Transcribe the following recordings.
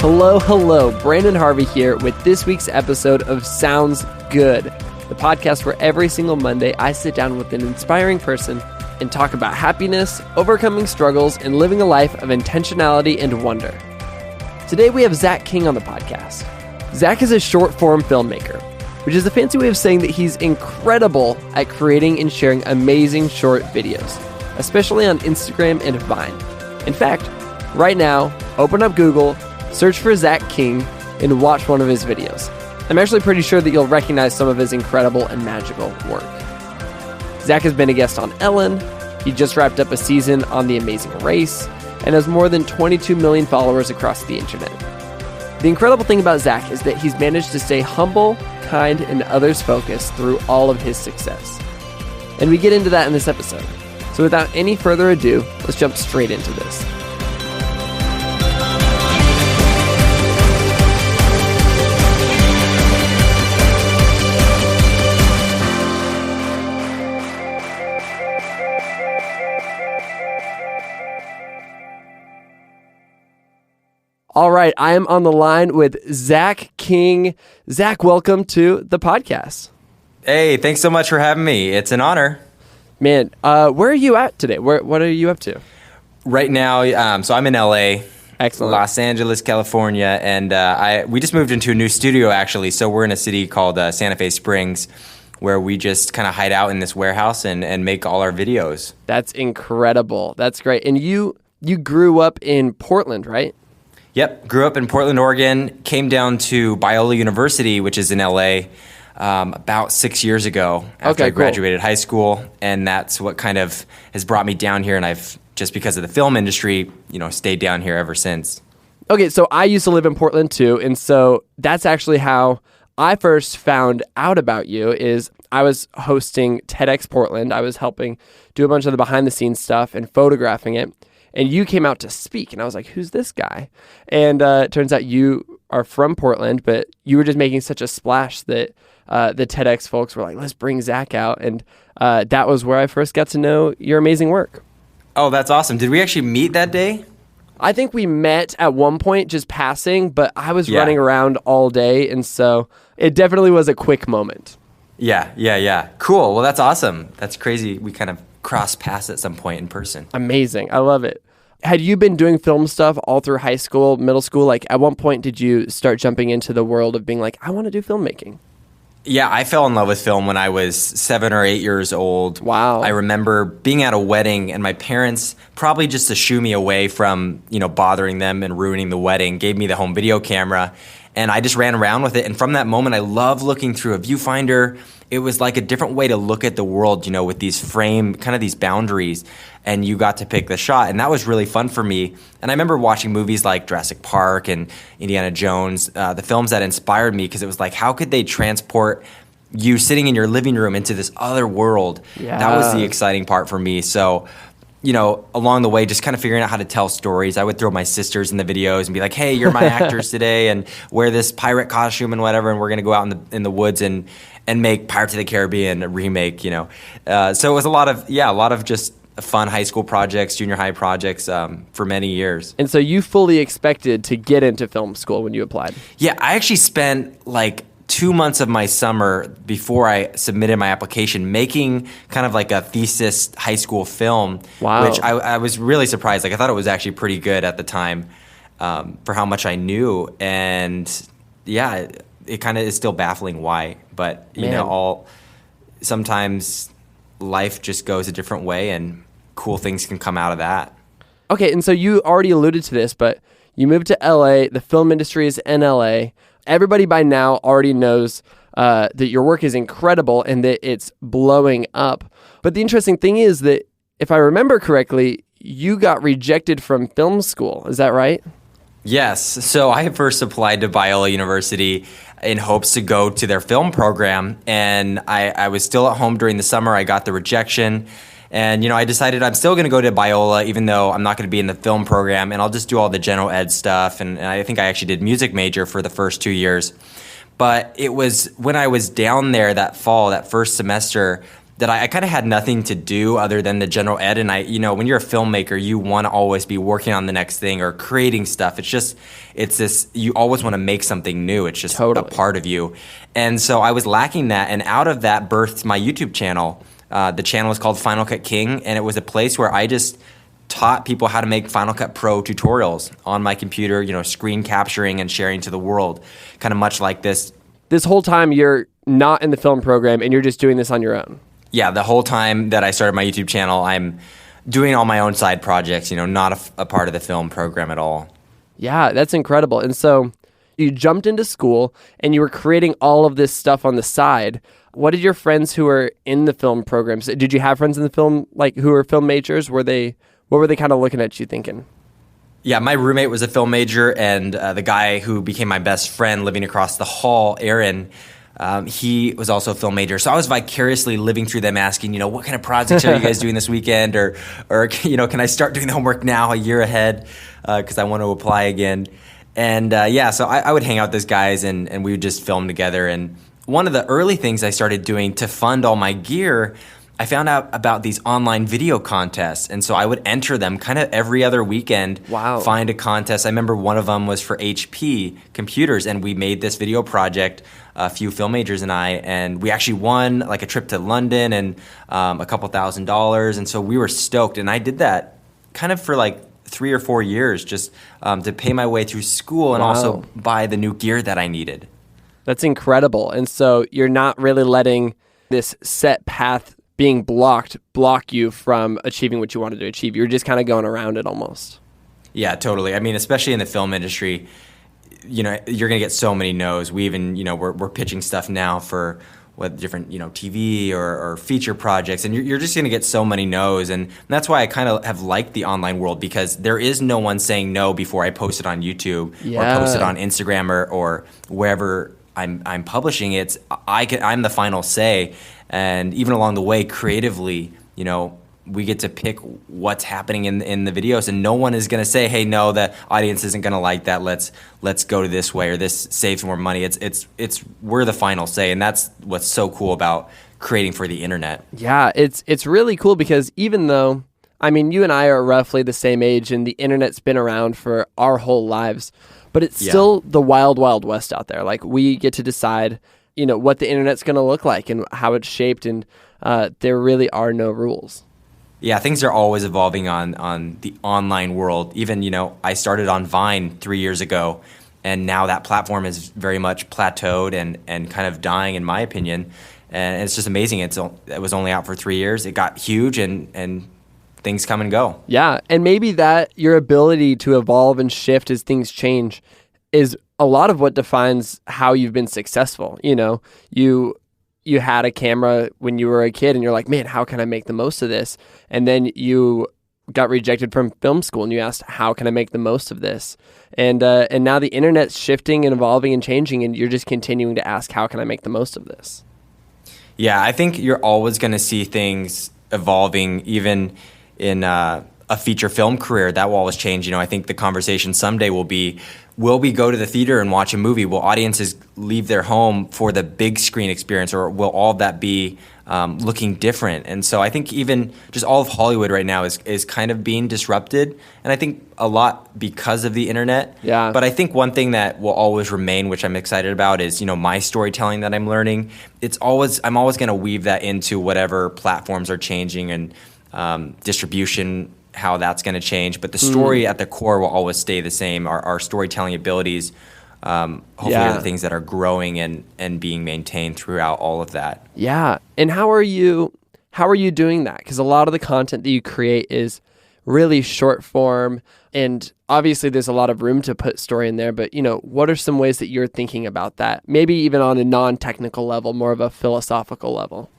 Hello, Brandon Harvey here with this week's episode of Sounds Good, the podcast where every single Monday I sit down with an inspiring person and talk about happiness, overcoming struggles, and living a life of intentionality and wonder. Today we have Zach King on the podcast. Zach is a short-form filmmaker, which is a fancy way of saying that he's incredible at creating and sharing amazing short videos, especially on Instagram and Vine. In fact, right now, open up Google, search for Zach King, and watch one of his videos. I'm actually pretty sure that you'll recognize some of his incredible and magical work. Zach has been a guest on Ellen, he just wrapped up a season on The Amazing Race, and has more than 22 million followers across the internet. The incredible thing about Zach is that he's managed to stay humble, kind, and others-focused through all of his success. And we get into that in this episode. So without any further ado, let's jump straight into this. All right, I am on the line with Zach King. Zach, welcome to the podcast. Hey, thanks so much for having me. It's an honor. Man, where are you at today? What are you up to? Right now, so I'm in LA, Excellent. Los Angeles, California, and we just moved into a new studio actually. So we're in a city called Santa Fe Springs, where we just kind of hide out in this warehouse and make all our videos. That's incredible. That's great. And you grew up in Portland, right? Yep, grew up in Portland, Oregon, came down to Biola University, which is in LA, about 6 years ago after I graduated high school, and that's what kind of has brought me down here, and I've, just because of the film industry, stayed down here ever since. Okay, so I used to live in Portland too, and so that's actually how I first found out about you. Is I was hosting TEDx Portland. I was helping do a bunch of the behind-the-scenes stuff and photographing it. And you came out to speak, and I was like, who's this guy? And it turns out you are from Portland, but you were just making such a splash that the TEDx folks were like, let's bring Zach out. And that was where I first got to know your amazing work. Oh, that's awesome. Did we actually meet that day? I think we met at one point just passing, but I was running around all day, and so it definitely was a quick moment. Yeah. Cool. Well, that's awesome. That's crazy. We kind of crossed paths at some point in person. Amazing. I love it. Had you been doing film stuff all through high school, middle school? Like, at one point, did you start jumping into the world of being like, I want to do filmmaking? Yeah, I fell in love with film when I was 7 or 8 years old. Wow. I remember being at a wedding, and my parents, probably just to shoo me away from, bothering them and ruining the wedding, gave me the home video camera, and I just ran around with it. And from that moment, I loved looking through a viewfinder. It was like a different way to look at the world, with these these boundaries, and you got to pick the shot. And that was really fun for me. And I remember watching movies like Jurassic Park and Indiana Jones, the films that inspired me, because it was like, how could they transport you sitting in your living room into this other world? Yeah. That was the exciting part for me. So, along the way, just kind of figuring out how to tell stories. I would throw my sisters in the videos and be like, hey, you're my actors today, and wear this pirate costume and whatever, and we're going to go out in the woods and make Pirates of the Caribbean a remake, So it was a lot of just fun high school projects, junior high projects for many years. And so you fully expected to get into film school when you applied? Yeah, I actually spent like 2 months of my summer before I submitted my application making kind of like a thesis high school film. Wow. Which I was really surprised. Like, I thought it was actually pretty good at the time for how much I knew. And yeah, it kind of is still baffling why. But, sometimes life just goes a different way and cool things can come out of that. Okay, and so you already alluded to this, but you moved to LA. The film industry is in LA. Everybody by now already knows that your work is incredible and that it's blowing up. But the interesting thing is that, if I remember correctly, you got rejected from film school. Is that right? Yes. So I first applied to Biola University in hopes to go to their film program. And I was still at home during the summer. I got the rejection. And, I decided I'm still going to go to Biola, even though I'm not going to be in the film program. And I'll just do all the general ed stuff. And I think I actually did music major for the first 2 years. But it was when I was down there that fall, that first semester, that I kind of had nothing to do other than the general ed. And when you're a filmmaker, you want to always be working on the next thing or creating stuff. It's this, you always want to make something new. It's just Totally. a part of you. And so I was lacking that. And out of that birthed my YouTube channel. The channel is called Final Cut King. And it was a place where I just taught people how to make Final Cut Pro tutorials on my computer, screen capturing and sharing to the world, kind of much like this. This whole time you're not in the film program and you're just doing this on your own. Yeah, the whole time that I started my YouTube channel, I'm doing all my own side projects, not a part of the film program at all. Yeah, that's incredible. And so you jumped into school and you were creating all of this stuff on the side. What did your friends who were in the film programs, did you have friends in the film, like who were film majors? What were they kind of looking at you thinking? Yeah, my roommate was a film major, and the guy who became my best friend living across the hall, Aaron, he was also a film major. So I was vicariously living through them asking, what kind of projects are you guys doing this weekend? Or can I start doing the homework now a year ahead because I want to apply again? And so I would hang out with those guys and we would just film together. And one of the early things I started doing to fund all my gear, I found out about these online video contests. And so I would enter them kind of every other weekend. Wow. Find a contest. I remember one of them was for HP computers, and we made this video project, a few film majors and I, and we actually won like a trip to London and a couple $1,000s. And so we were stoked. And I did that kind of for like 3 or 4 years just to pay my way through school and also buy the new gear that I needed. That's incredible. And so you're not really letting this set path being block you from achieving what you wanted to achieve. You're just kind of going around it almost. Yeah, totally. I mean, especially in the film industry, you're going to get so many no's. We even, we're pitching stuff now for different, TV or feature projects, and you're just going to get so many no's. And that's why I kind of have liked the online world, because there is no one saying no before I post it on YouTube or post it on Instagram or wherever I'm publishing it. I'm the final say. And even along the way, creatively, we get to pick what's happening in the videos, and no one is going to say, "Hey, no, the audience isn't going to like that. Let's go to this way, or this saves more money." It's we're the final say, and that's what's so cool about creating for the internet. Yeah, it's really cool because even though, I mean, you and I are roughly the same age, and the internet's been around for our whole lives, but it's still the wild, wild west out there. Like, we get to decide what the internet's going to look like and how it's shaped, and there really are no rules. Yeah, things are always evolving on the online world. Even, I started on Vine 3 years ago, and now that platform is very much plateaued and kind of dying, in my opinion. And it's just amazing. It was only out for 3 years. It got huge, and things come and go. Yeah, and maybe that your ability to evolve and shift as things change is a lot of what defines how you've been successful. You had a camera when you were a kid and you're like, man, how can I make the most of this? And then you got rejected from film school and you asked, how can I make the most of this? And now the internet's shifting and evolving and changing, and you're just continuing to ask, how can I make the most of this? Yeah, I think you're always going to see things evolving, even in a feature film career. That will always change. I think the conversation someday will be, will we go to the theater and watch a movie? Will audiences leave their home for the big screen experience, or will all of that be looking different? And so I think even just all of Hollywood right now is kind of being disrupted, and I think a lot because of the internet. Yeah. But I think one thing that will always remain, which I'm excited about, is my storytelling that I'm learning. I'm always going to weave that into whatever platforms are changing and distribution, how that's going to change, but the story at the core will always stay the same. Our storytelling abilities hopefully are the things that are growing and being maintained throughout all of that. Yeah. And how are you doing that? Because a lot of the content that you create is really short form, and obviously there's a lot of room to put story in there, but what are some ways that you're thinking about that? Maybe even on a non-technical level, more of a philosophical level.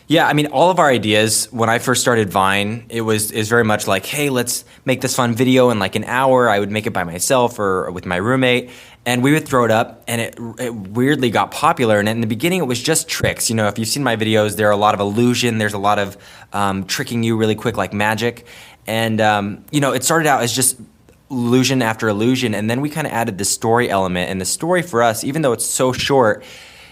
Yeah, I mean, all of our ideas, when I first started Vine, is very much like, hey, let's make this fun video in like an hour. I would make it by myself or with my roommate, and we would throw it up, and it weirdly got popular. And in the beginning, it was just tricks. If you've seen my videos, there are a lot of illusion. There's a lot of tricking you really quick, like magic. And, it started out as just illusion after illusion, and then we kind of added the story element. And the story for us, even though it's so short,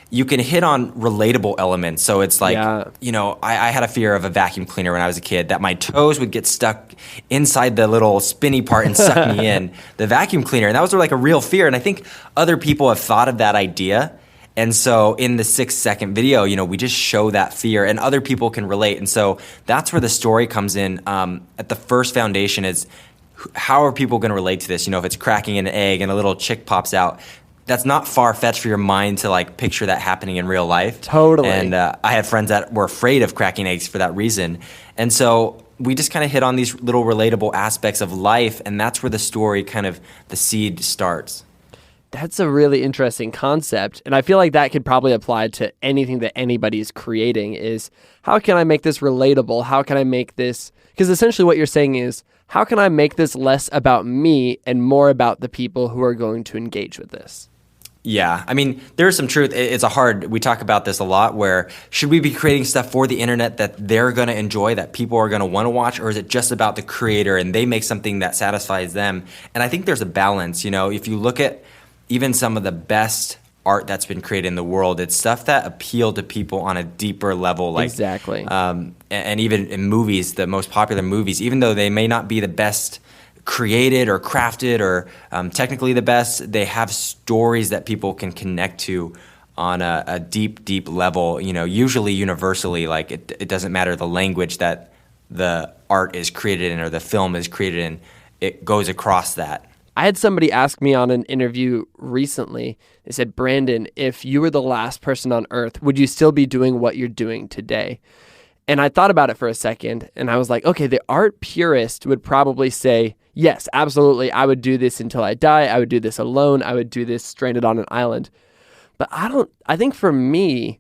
you can hit on relatable elements. So it's like, Yeah. I had a fear of a vacuum cleaner when I was a kid, that my toes would get stuck inside the little spinny part and suck me in the vacuum cleaner. And that was like a real fear. And I think other people have thought of that idea. And so in the 6-second video, we just show that fear and other people can relate. And so that's where the story comes in. At the first foundation is, how are people going to relate to this? If it's cracking an egg and a little chick pops out, that's not far-fetched for your mind to like picture that happening in real life. Totally. And I had friends that were afraid of cracking eggs for that reason. And so we just kind of hit on these little relatable aspects of life, and that's where the story the seed starts. That's a really interesting concept. And I feel like that could probably apply to anything that anybody is creating is, how can I make this relatable? How can I make this, because essentially what you're saying is, how can I make this less about me and more about the people who are going to engage with this? Yeah, I mean, there's some truth. We talk about this a lot, where should we be creating stuff for the internet that they're going to enjoy, that people are going to want to watch, or is it just about the creator and they make something that satisfies them? And I think there's a balance. If you look at even some of the best art that's been created in the world, it's stuff that appeal to people on a deeper level. Like, exactly. And even in movies, the most popular movies, even though they may not be the best created or crafted or technically the best, they have stories that people can connect to on a deep, deep level, usually universally. Like it doesn't matter the language that the art is created in or the film is created in, it goes across that. I had somebody ask me on an interview recently, they said, Brandon, if you were the last person on earth, would you still be doing what you're doing today? And I thought about it for a second, and I was like, okay, the art purist would probably say, yes, absolutely, I would do this until I die. I would do this alone. I would do this stranded on an island. But I think for me,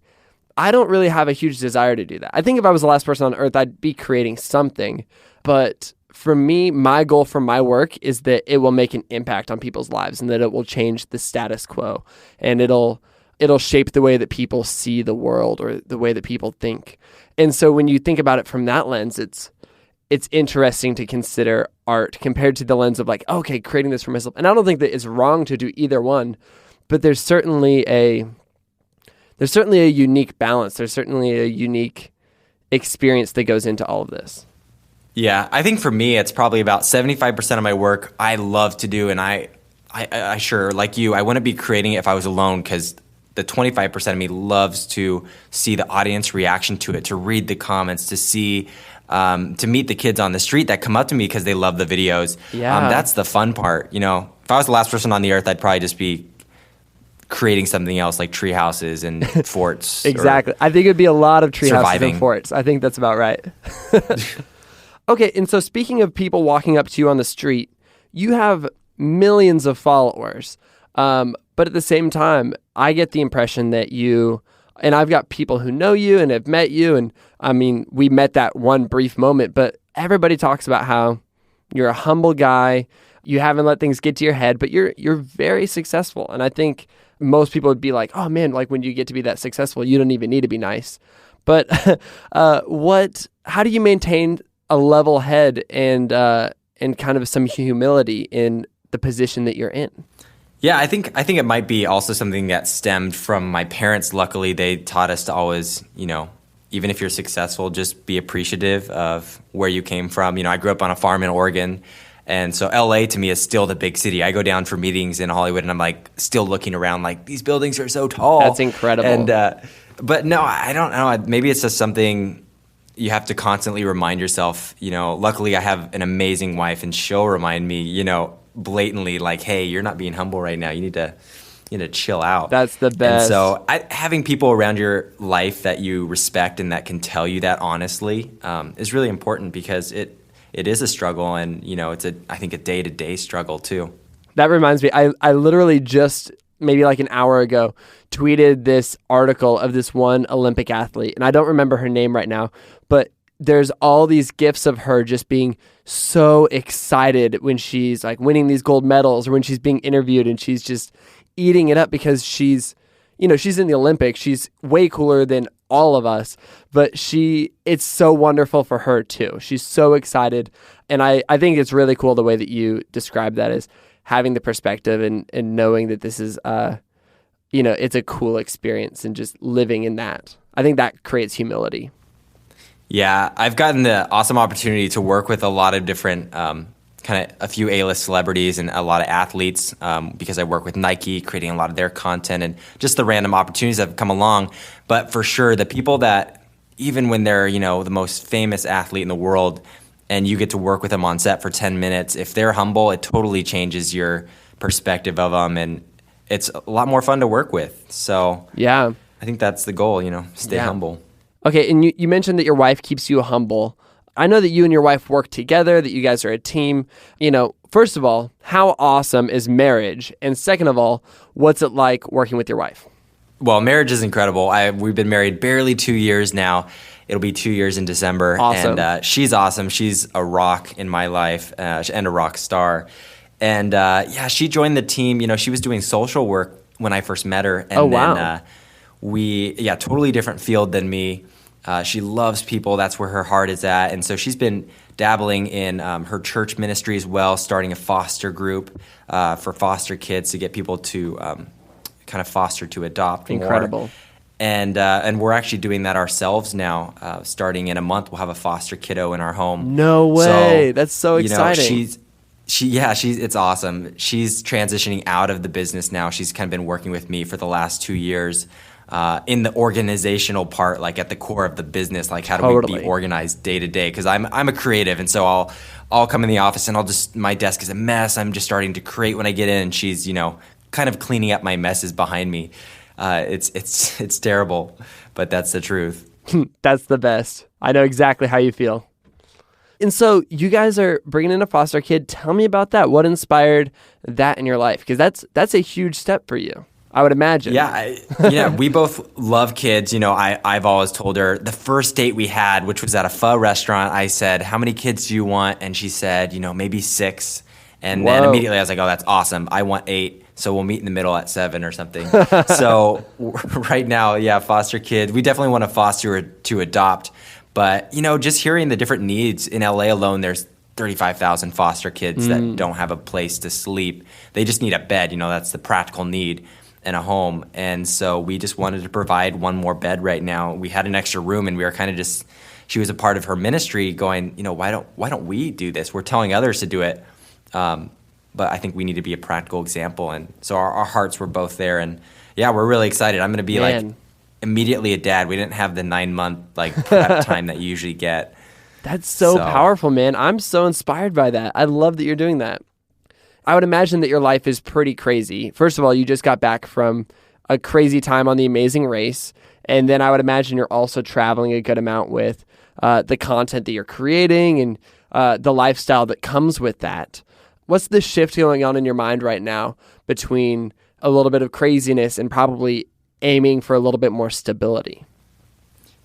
I don't really have a huge desire to do that. I think if I was the last person on earth, I'd be creating something. But for me, my goal for my work is that it will make an impact on people's lives and that it will change the status quo, and it'll shape the way that people see the world or the way that people think. And so when you think about it from that lens, it's interesting to consider art compared to the lens of like, okay, creating this for myself. And I don't think that it's wrong to do either one, but there's certainly a unique balance. There's certainly a unique experience that goes into all of this. Yeah, I think for me, it's probably about 75% of my work I love to do. And I sure, like you, I wouldn't be creating it if I was alone, because the 25% of me loves to see the audience reaction to it, to read the comments, to see, to meet the kids on the street that come up to me because they love the videos. Yeah. That's the fun part. If I was the last person on the earth, I'd probably just be creating something else like tree houses and forts. Exactly. I think it would be a lot of tree houses and forts. I think that's about right. Okay, and so speaking of people walking up to you on the street, you have millions of followers. But at the same time, I get the impression that and I've got people who know you and have met you, and I mean, we met that one brief moment, but everybody talks about how you're a humble guy, you haven't let things get to your head, but you're very successful. And I think most people would be like, oh man, like when you get to be that successful, you don't even need to be nice. But how do you maintain a level head and kind of some humility in the position that you're in? Yeah, I think it might be also something that stemmed from my parents. Luckily, they taught us to always, even if you're successful, just be appreciative of where you came from. I grew up on a farm in Oregon, and so LA to me is still the big city. I go down for meetings in Hollywood, and I'm like still looking around like, these buildings are so tall. That's incredible. And but no, I don't know. Maybe it's just something you have to constantly remind yourself. Luckily I have an amazing wife, and she'll remind me, blatantly, like, hey, you're not being humble right now. You need to chill out. That's the best. And so having people around your life that you respect and that can tell you that honestly is really important, because it is a struggle, and it's I think a day-to-day struggle too. That reminds me, I literally just maybe like an hour ago tweeted this article of this one Olympic athlete, and I don't remember her name right now, but there's all these gifs of her just being so excited when she's like winning these gold medals, or when she's being interviewed and she's just eating it up because she's in the Olympics. She's way cooler than all of us, but it's so wonderful for her too. She's so excited. And I think it's really cool the way that you describe that, as having the perspective and knowing that this is it's a cool experience and just living in that. I think that creates humility. Yeah, I've gotten the awesome opportunity to work with a lot of different, a few A-list celebrities and a lot of athletes because I work with Nike, creating a lot of their content and just the random opportunities that have come along. But for sure, the people that, even when they're, the most famous athlete in the world and you get to work with them on set for 10 minutes, if they're humble, it totally changes your perspective of them. And it's a lot more fun to work with. So yeah, I think that's the goal, stay humble. Okay, and you mentioned that your wife keeps you humble. I know that you and your wife work together, that you guys are a team. First of all, how awesome is marriage? And second of all, what's it like working with your wife? Well, marriage is incredible. We've been married barely 2 years now. It'll be 2 years in December. Awesome. And she's awesome. She's a rock in my life and a rock star. And she joined the team. She was doing social work when I first met her. And wow. Then totally different field than me. She loves people. That's where her heart is at. And so she's been dabbling in her church ministry as well, starting a foster group for foster kids to get people to kind of foster to adopt. Incredible. More. And we're actually doing that ourselves now. Starting in a month, we'll have a foster kiddo in our home. No way. That's so exciting. It's awesome. She's transitioning out of the business now. She's kind of been working with me for the last 2 years. In the organizational part, like at the core of the business, like how do we be organized day to day? Because I'm a creative, and so I'll come in the office and my desk is a mess. I'm just starting to create when I get in, and she's kind of cleaning up my messes behind me. It's terrible, but that's the truth. That's the best. I know exactly how you feel. And so you guys are bringing in a foster kid. Tell me about that. What inspired that in your life? Because that's a huge step for you, I would imagine. Yeah, we both love kids. I've always told her the first date we had, which was at a pho restaurant, I said, "How many kids do you want?" And she said, maybe 6. And then immediately I was like, "Oh, that's awesome. I want 8. So we'll meet in the middle at 7 or something." So right now, foster kids. We definitely want to foster to adopt. But, just hearing the different needs in LA alone, there's 35,000 foster kids that don't have a place to sleep. They just need a bed. That's the practical need. And a home. And so we just wanted to provide one more bed right now. We had an extra room and we were kind of she was a part of her ministry going, why don't we do this? We're telling others to do it. But I think we need to be a practical example. And so our hearts were both there. And we're really excited. I'm going to be immediately a dad. We didn't have the 9-month prep time that you usually get. That's so powerful, man. I'm so inspired by that. I love that you're doing that. I would imagine that your life is pretty crazy. First of all, you just got back from a crazy time on The Amazing Race. And then I would imagine you're also traveling a good amount with the content that you're creating and the lifestyle that comes with that. What's the shift going on in your mind right now between a little bit of craziness and probably aiming for a little bit more stability?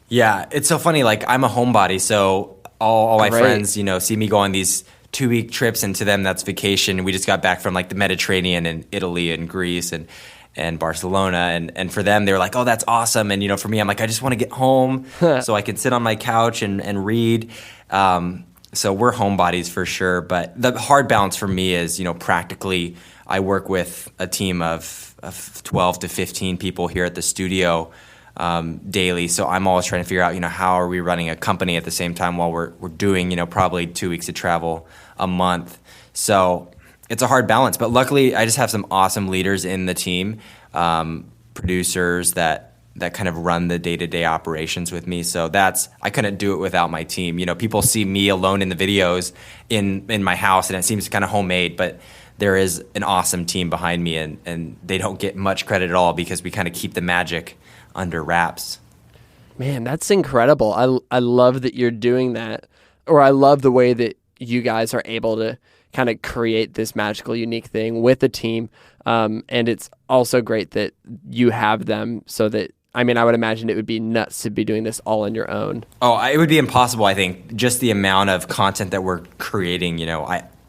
Yeah, it's so funny. I'm a homebody, so all my friends, see me go on these 2-week trips, and to them that's vacation. We just got back from the Mediterranean and Italy and Greece and Barcelona, and for them they were like, "Oh, that's awesome." And for me, I'm like, I just want to get home so I can sit on my couch and read. So we're homebodies for sure. But the hard balance for me is, practically I work with a team of 12 to 15 people here at the studio daily. So I'm always trying to figure out, how are we running a company at the same time while we're doing, probably 2 weeks of travel a month. So it's a hard balance. But luckily, I just have some awesome leaders in the team, producers that kind of run the day-to-day operations with me. So I couldn't do it without my team. People see me alone in the videos in my house, and it seems kind of homemade, but there is an awesome team behind me, and they don't get much credit at all because we kind of keep the magic under wraps. Man, that's incredible. I love that you're doing that, or I love the way that you guys are able to kind of create this magical, unique thing with a team. And it's also great that you have them so that, I would imagine it would be nuts to be doing this all on your own. Oh, it would be impossible, I think. Just the amount of content that we're creating,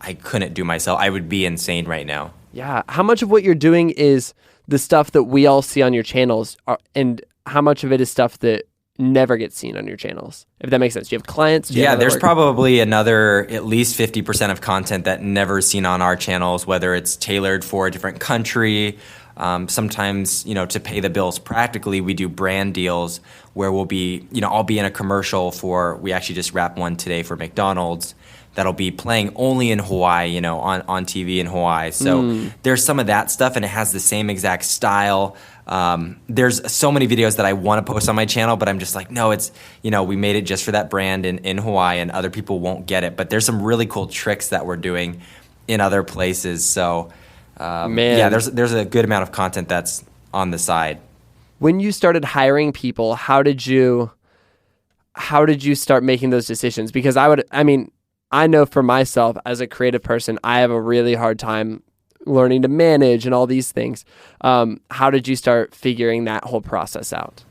I couldn't do myself. I would be insane right now. Yeah. How much of what you're doing is the stuff that we all see on your channels, and how much of it is stuff that never gets seen on your channels, if that makes sense? Do you have clients? There's probably another at least 50% of content that never is seen on our channels, whether it's tailored for a different country Sometimes, to pay the bills practically, we do brand deals where we'll be, I'll be in a commercial we actually just wrapped one today for McDonald's that'll be playing only in Hawaii, on TV in Hawaii. So there's some of that stuff, and it has the same exact style. There's so many videos that I want to post on my channel, but I'm just like, no, it's, we made it just for that brand in Hawaii, and other people won't get it. But there's some really cool tricks that we're doing in other places. So, yeah, there's a good amount of content that's on the side. When you started hiring people, how did you start making those decisions? Because I know for myself as a creative person, I have a really hard time learning to manage and all these things. How did you start figuring that whole process out?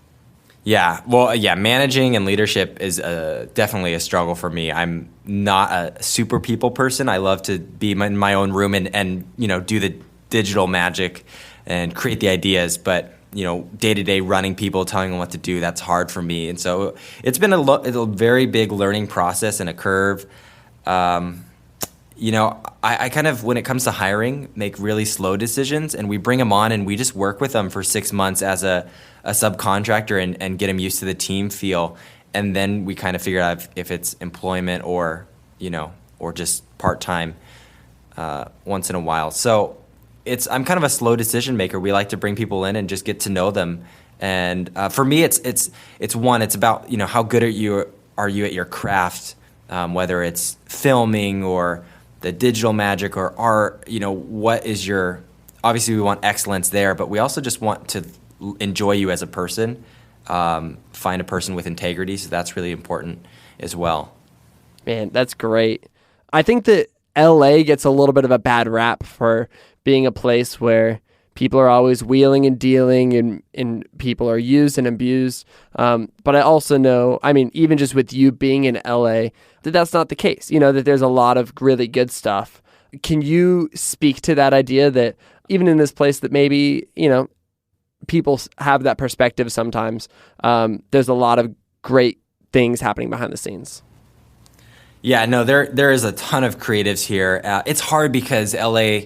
Yeah, well, managing and leadership is definitely a struggle for me. I'm not a super people person. I love to be in my own room and do the digital magic and create the ideas, but day-to-day running people, telling them what to do, that's hard for me. And so it's been a very big learning process and a curve. I kind of, when it comes to hiring, make really slow decisions, and we bring them on and we just work with them for 6 months as a subcontractor and get them used to the team feel. And then we kind of figure out if it's employment or just part-time once in a while. So I'm kind of a slow decision maker. We like to bring people in and just get to know them. And for me, it's about, how good are you at your craft, whether it's filming or the digital magic or art, what is obviously we want excellence there, but we also just want to enjoy you as a person, find a person with integrity. So that's really important as well. Man, that's great. I think that LA gets a little bit of a bad rap for being a place where people are always wheeling and dealing and people are used and abused. But I also know, even just with you being in LA, that's not the case, that there's a lot of really good stuff. Can you speak to that idea that even in this place that maybe, people have that perspective sometimes, there's a lot of great things happening behind the scenes? Yeah, no, there is a ton of creatives here. It's hard because LA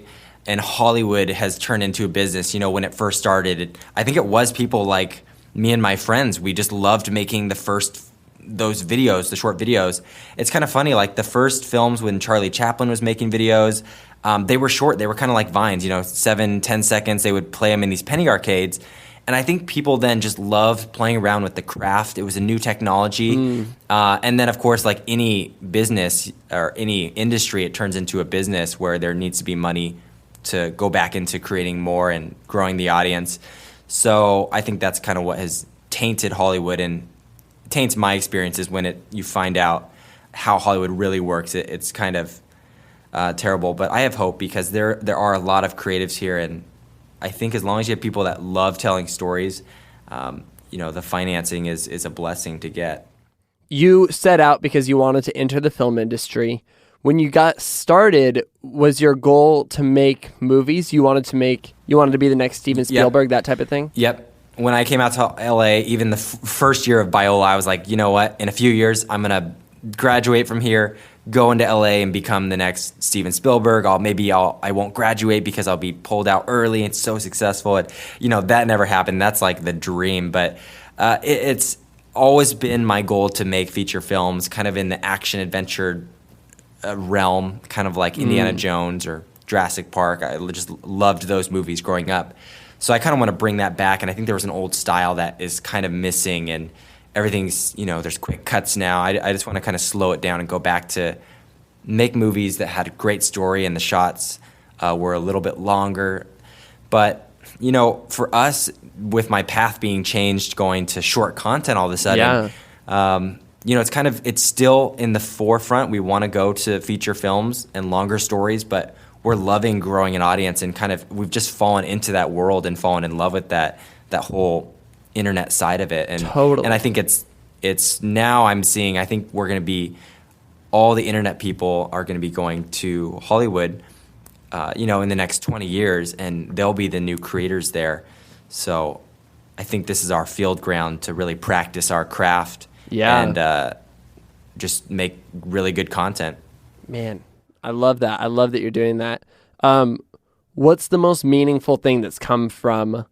and Hollywood has turned into a business. When it first started, I think it was people like me and my friends. We just loved making those videos, the short videos. It's kind of funny, like the first films when Charlie Chaplin was making videos, they were short. They were kind of like Vines, 7-10 seconds. They would play them in these penny arcades. And I think people then just loved playing around with the craft. It was a new technology. And then, of course, like any business or any industry, it turns into a business where there needs to be money to go back into creating more and growing the audience. So I think that's kind of what has tainted Hollywood and taints my experiences when you find out how Hollywood really works. It's kind of terrible, but I have hope because there are a lot of creatives here, and I think as long as you have people that love telling stories, the financing is a blessing to get. You set out because you wanted to enter the film industry. When you got started, was your goal to make movies? You wanted to be the next Steven Spielberg, that type of thing? Yep. When I came out to LA, even the first year of Biola, I was like, you know what? In a few years, I'm going to graduate from here, go into LA and become the next Steven Spielberg. I won't graduate because I'll be pulled out early and so successful. And, that never happened. That's like the dream. But it's always been my goal to make feature films kind of in the action adventure realm, kind of like Indiana Jones or Jurassic Park. I just loved those movies growing up. So I kind of want to bring that back, and I think there was an old style that is kind of missing, and everything's, there's quick cuts now. I just want to kind of slow it down and go back to make movies that had a great story and the shots were a little bit longer. But, for us, with my path being changed, going to short content all of a sudden, it's still in the forefront. We want to go to feature films and longer stories, but we're loving growing an audience, and we've just fallen into that world and fallen in love with that whole internet side of it. And totally. And I think it's now I'm seeing, I think we're going to be, all the internet people are going to be going to Hollywood, in the next 20 years, and they'll be the new creators there. So I think this is our field ground to really practice our craft. Yeah. And just make really good content. Man, I love that. I love that you're doing that. what's the most meaningful thing that's come from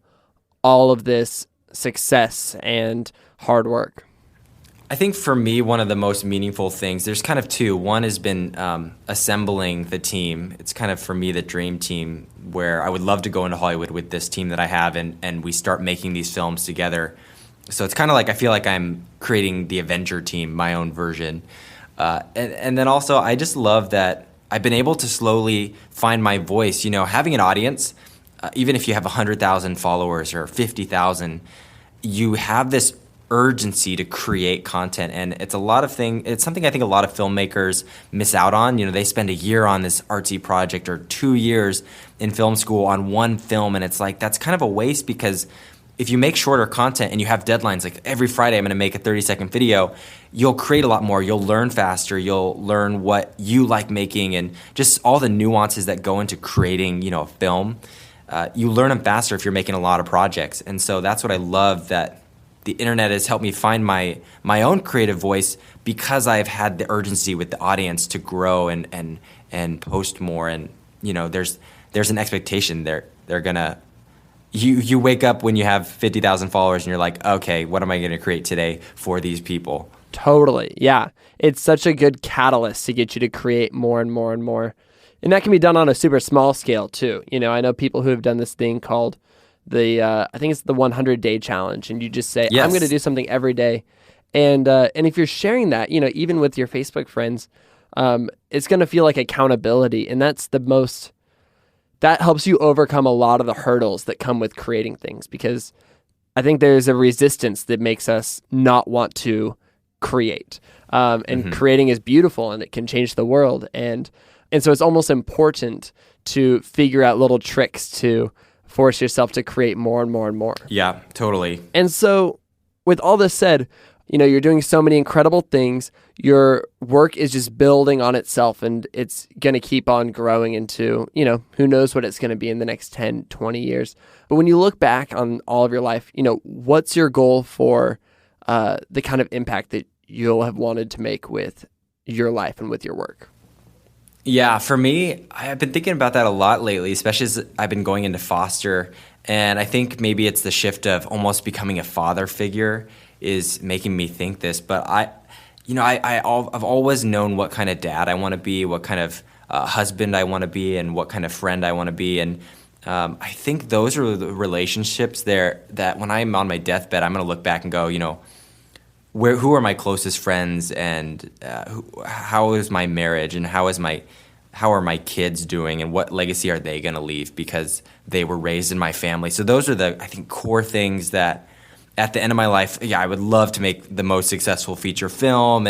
all of this success and hard work? I think for me, one of the most meaningful things, there's kind of two. One has been assembling the team. It's kind of, for me, the dream team, where I would love to go into Hollywood with this team that I have, and we start making these films together. So it's kind of like, I feel like I'm creating the Avenger team, my own version. And then also, I just love that I've been able to slowly find my voice. Having an audience, even if you have 100,000 followers or 50,000, you have this urgency to create content, and it's something I think a lot of filmmakers miss out on. They spend a year on this artsy project or 2 years in film school on one film, and it's like, that's kind of a waste, because if you make shorter content and you have deadlines, like every Friday I'm going to make a 30-second video, you'll create a lot more, you'll learn faster, you'll learn what you like making, and just all the nuances that go into creating a film. You learn them faster if you're making a lot of projects. And so that's what I love, that the internet has helped me find my own creative voice, because I've had the urgency with the audience to grow and post more. And there's an expectation they're gonna. You wake up when you have 50,000 followers and you're like, okay, what am I gonna create today for these people? Totally, yeah. It's such a good catalyst to get you to create more and more and more, and that can be done on a super small scale too. I know people who have done this thing called I think it's the 100-day challenge, and you just say, yes, I'm going to do something every day. And if you're sharing that, even with your Facebook friends, it's going to feel like accountability. And that helps you overcome a lot of the hurdles that come with creating things, because I think there's a resistance that makes us not want to create. And creating is beautiful, and it can change the world. And so it's almost important to figure out little tricks to force yourself to create more and more and more. Yeah, totally. And so with all this said, you're doing so many incredible things. Your work is just building on itself, and it's going to keep on growing into, who knows what it's going to be in the next 10, 20 years. But when you look back on all of your life, what's your goal for the kind of impact that you'll have wanted to make with your life and with your work? Yeah, for me, I've been thinking about that a lot lately, especially as I've been going into foster. And I think maybe it's the shift of almost becoming a father figure is making me think this. But I've always known what kind of dad I want to be, what kind of husband I want to be, and what kind of friend I want to be. And I think those are the relationships there that when I'm on my deathbed, I'm going to look back and go, who are my closest friends, and how is my marriage, and how are my kids doing, and what legacy are they going to leave because they were raised in my family? So those are I think, core things that at the end of my life, I would love to make the most successful feature film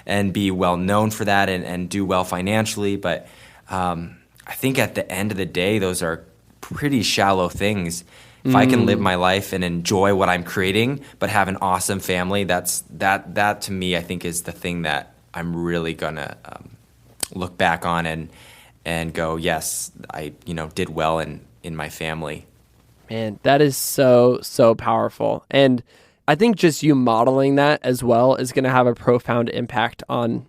and be well known for that and do well financially. But I think at the end of the day, those are pretty shallow things. If I can live my life and enjoy what I'm creating, but have an awesome family, that to me, I think, is the thing that I'm really gonna look back on and go, yes, I did well in my family. Man, that is so, so powerful. And I think just you modeling that as well is going to have a profound impact on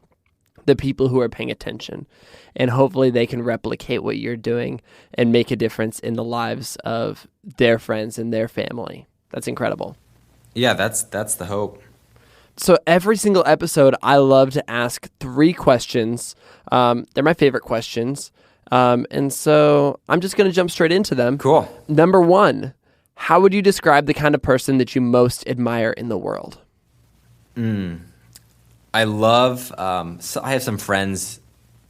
the people who are paying attention. And hopefully they can replicate what you're doing and make a difference in the lives of their friends and their family. That's incredible. Yeah, that's the hope. So every single episode, I love to ask 3 questions. They're my favorite questions. And so I'm just going to jump straight into them. Cool. Number 1, how would you describe the kind of person that you most admire in the world? I love, so I have some friends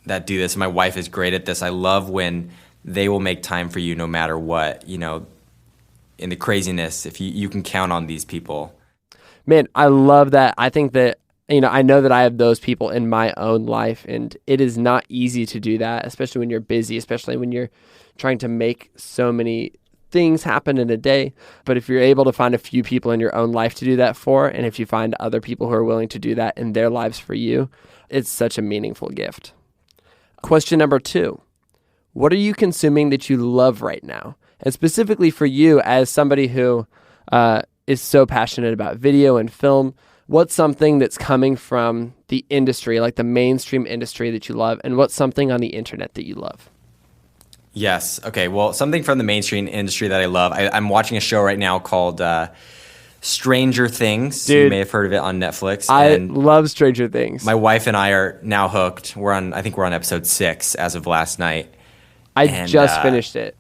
that do this. My wife is great at this. I love when they will make time for you no matter what, in the craziness, if you can count on these people. Man, I love that. I think that, I know that I have those people in my own life, and it is not easy to do that, especially when you're busy, especially when you're trying to make so many things happen in a day. But if you're able to find a few people in your own life to do that for, and if you find other people who are willing to do that in their lives for you, it's such a meaningful gift. Question number 2, what are you consuming that you love right now? And specifically for you, as somebody who is so passionate about video and film, what's something that's coming from the industry, like the mainstream industry, that you love, and what's something on the internet that you love? Yes. Okay. Well, something from the mainstream industry that I love. I'm watching a show right now called Stranger Things. Dude, you may have heard of it on Netflix. I love Stranger Things. My wife and I are now hooked. I think we're on episode 6 as of last night. I just finished it.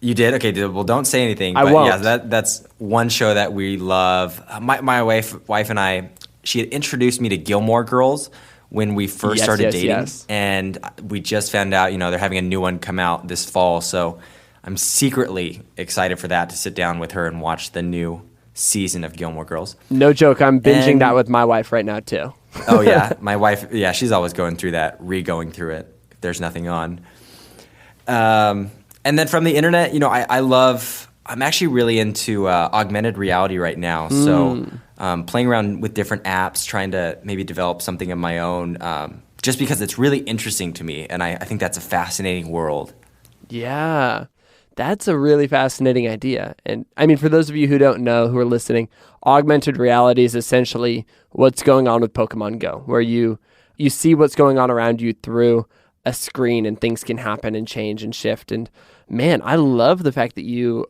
You did? Okay. Well, don't say anything. I won't. Yeah, that's one show that we love. My wife and I, she had introduced me to Gilmore Girls when we first started dating. And we just found out, they're having a new one come out this fall. So I'm secretly excited for that, to sit down with her and watch the new season of Gilmore Girls. No joke. I'm binging that with my wife right now, too. Oh, yeah. My wife, she's always going through that, re-going through it if there's nothing on. And then from the internet, I'm actually really into augmented reality right now. So playing around with different apps, trying to maybe develop something of my own, just because it's really interesting to me. And I think that's a fascinating world. Yeah, that's a really fascinating idea. And I mean, for those of you who don't know, who are listening, augmented reality is essentially what's going on with Pokemon Go, where you see what's going on around you through a screen, and things can happen and change and shift. And man, I love the fact that you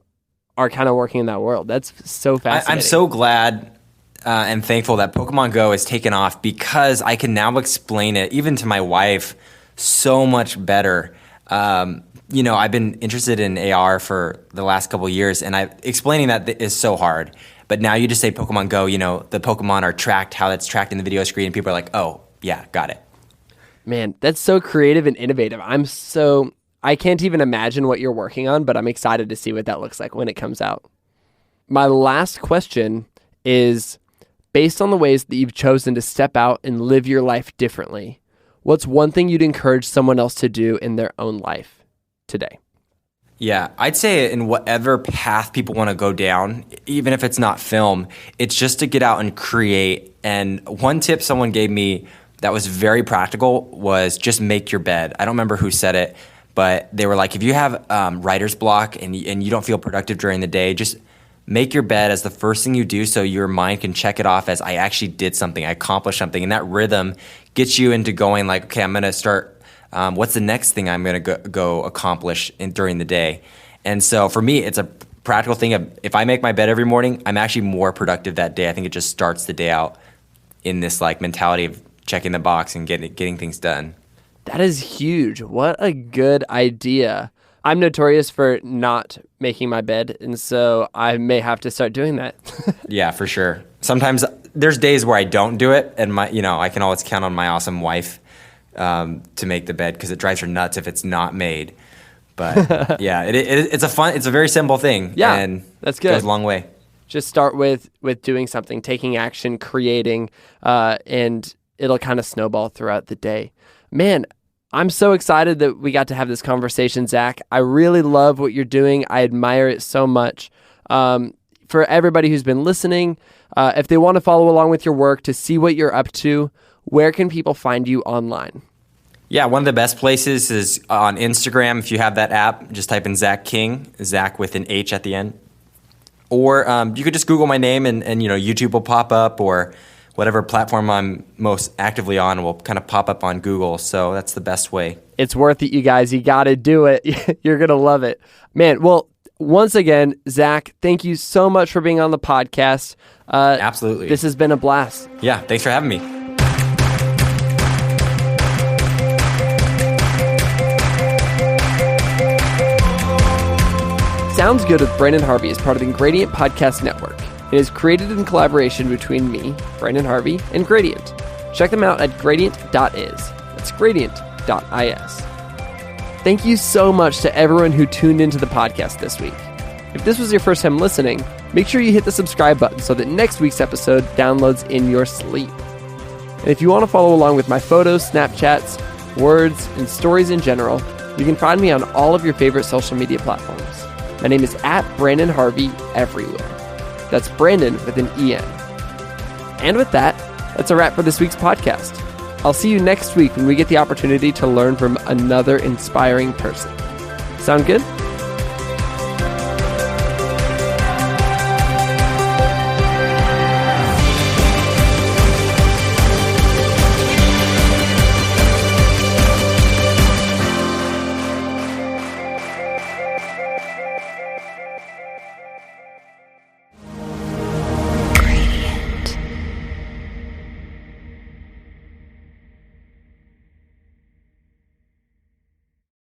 are kind of working in that world. That's so fascinating. I'm so glad and thankful that Pokemon Go has taken off, because I can now explain it, even to my wife, so much better. I've been interested in AR for the last couple of years, and explaining that is so hard. But now you just say Pokemon Go, the Pokemon are tracked, how that's tracked in the video screen, and people are like, oh, yeah, got it. Man, that's so creative and innovative. I can't even imagine what you're working on, but I'm excited to see what that looks like when it comes out. My last question is, based on the ways that you've chosen to step out and live your life differently, what's one thing you'd encourage someone else to do in their own life today? Yeah, I'd say in whatever path people want to go down, even if it's not film, it's just to get out and create. And one tip someone gave me that was very practical was just make your bed. I don't remember who said it, but they were like, if you have writer's block and you don't feel productive during the day, just make your bed as the first thing you do, so your mind can check it off as, I actually did something, I accomplished something. And that rhythm gets you into going like, okay, I'm going to start, what's the next thing I'm going to go accomplish during the day? And so for me, it's a practical thing of, if I make my bed every morning, I'm actually more productive that day. I think it just starts the day out in this like mentality of checking the box and getting things done. That is huge. What a good idea. I'm notorious for not making my bed, and so I may have to start doing that. Yeah, for sure. Sometimes there's days where I don't do it, and I can always count on my awesome wife to make the bed, because it drives her nuts if it's not made. But yeah, it's a very simple thing. Yeah, and that's good. It goes a long way. Just start with doing something, taking action, creating, and it'll kind of snowball throughout the day. Man, I'm so excited that we got to have this conversation, Zach. I really love what you're doing. I admire it so much. For everybody who's been listening, if they want to follow along with your work, to see what you're up to, where can people find you online? Yeah, one of the best places is on Instagram. If you have that app, just type in Zach King, Zach with an H at the end. Or you could just Google my name and YouTube will pop up, or whatever platform I'm most actively on will kind of pop up on Google. So that's the best way. It's worth it, you guys. You got to do it. You're going to love it. Man, well, once again, Zach, thank you so much for being on the podcast. Absolutely. This has been a blast. Yeah, thanks for having me. Sounds Good with Brandon Harvey is part of the Gradient Podcast Network. It is created in collaboration between me, Brandon Harvey, and Gradient. Check them out at gradient.is. That's gradient.is. Thank you so much to everyone who tuned into the podcast this week. If this was your first time listening, make sure you hit the subscribe button so that next week's episode downloads in your sleep. And if you want to follow along with my photos, Snapchats, words, and stories in general, you can find me on all of your favorite social media platforms. My name is @BrandonHarvey everywhere. That's Brandon with an E-N. And with that, that's a wrap for this week's podcast. I'll see you next week when we get the opportunity to learn from another inspiring person. Sound good?